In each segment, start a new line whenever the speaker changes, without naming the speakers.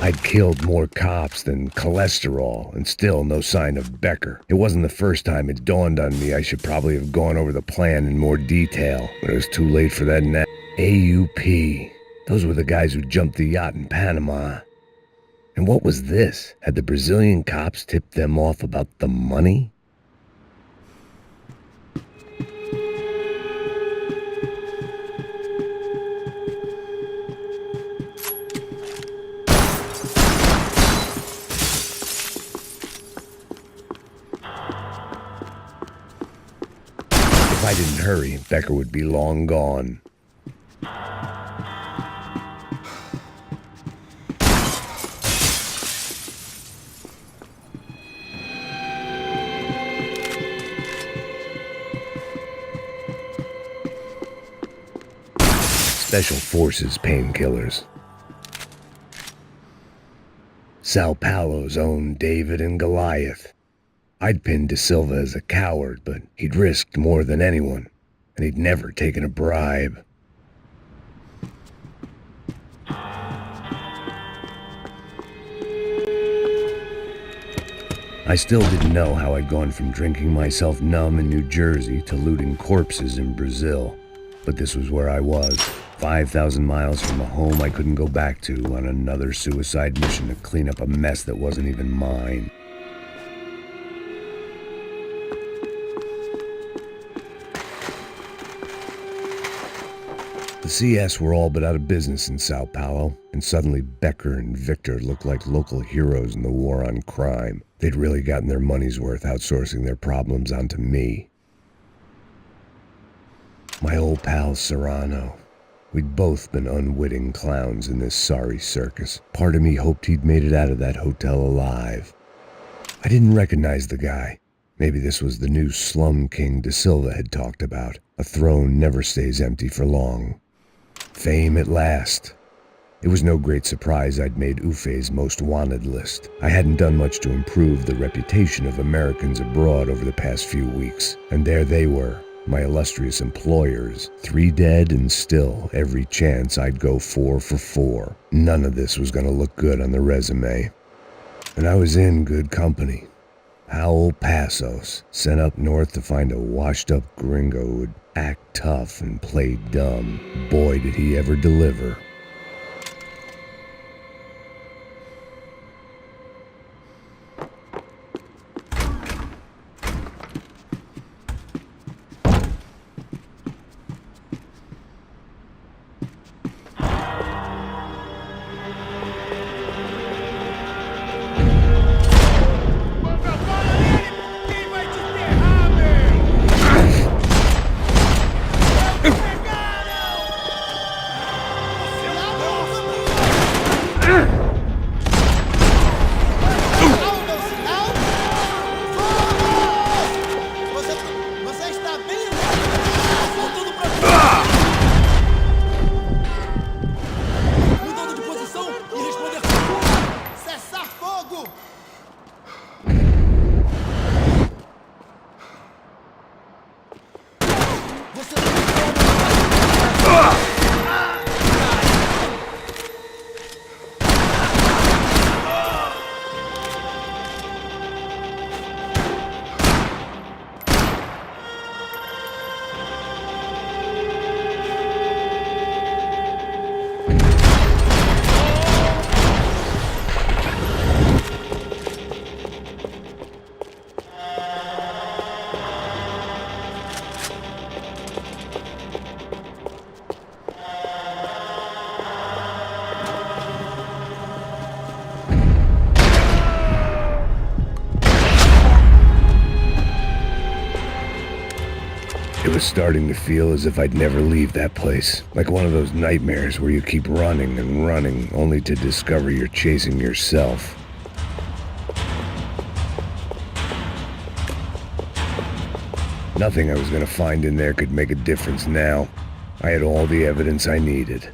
I'd killed more cops than cholesterol, and still no sign of Becker. It wasn't the first time it dawned on me I should probably have gone over the plan in more detail, but it was too late for that now. AUP. Those were the guys who jumped the yacht in Panama. And what was this? Had the Brazilian cops tipped them off about the money? If I didn't hurry, Becker would be long gone. Special Forces painkillers. Sao Paulo's own David and Goliath. I'd pinned De Silva as a coward, but he'd risked more than anyone, and he'd never taken a bribe. I still didn't know how I'd gone from drinking myself numb in New Jersey to looting corpses in Brazil, but this was where I was, 5,000 miles from a home I couldn't go back to, on another suicide mission to clean up a mess that wasn't even mine. The CS were all but out of business in Sao Paulo, and suddenly Becker and Victor looked like local heroes in the war on crime. They'd really gotten their money's worth outsourcing their problems onto me. My old pal Serrano. We'd both been unwitting clowns in this sorry circus. Part of me hoped he'd made it out of that hotel alive. I didn't recognize the guy. Maybe this was the new slum king De Silva had talked about. A throne never stays empty for long. Fame at last. It was no great surprise I'd made Ufe's most wanted list. I hadn't done much to improve the reputation of Americans abroad over the past few weeks, and there they were, my illustrious employers, 3 dead and still every chance I'd go 4 for 4. None of this was going to look good on the resume. And I was in good company. Howell Passos, sent up north to find a washed-up gringo who'd act tough and play dumb. Boy, did he ever deliver. It was starting to feel as if I'd never leave that place. Like one of those nightmares where you keep running and running, only to discover you're chasing yourself. Nothing I was going to find in there could make a difference now. I had all the evidence I needed.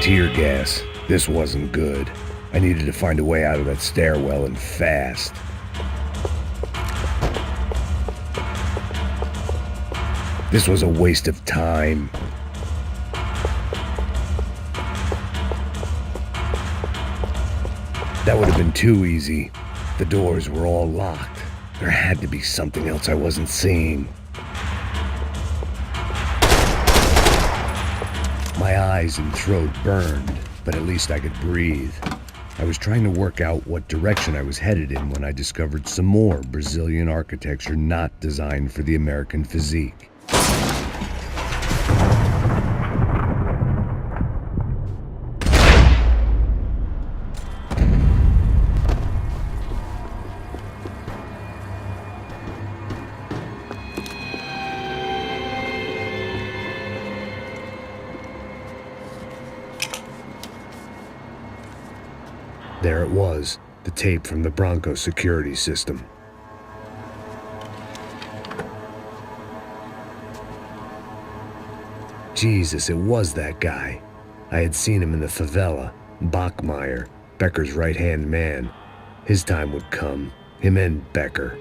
Tear gas. This wasn't good. I needed to find a way out of that stairwell and fast. This was a waste of time. That would have been too easy. The doors were all locked. There had to be something else I wasn't seeing. My eyes and throat burned, but at least I could breathe. I was trying to work out what direction I was headed in when I discovered some more Brazilian architecture not designed for the American physique. There it was, the tape from the Bronco security system. Jesus, it was that guy. I had seen him in the favela, Bachmeyer, Becker's right-hand man. His time would come, him and Becker.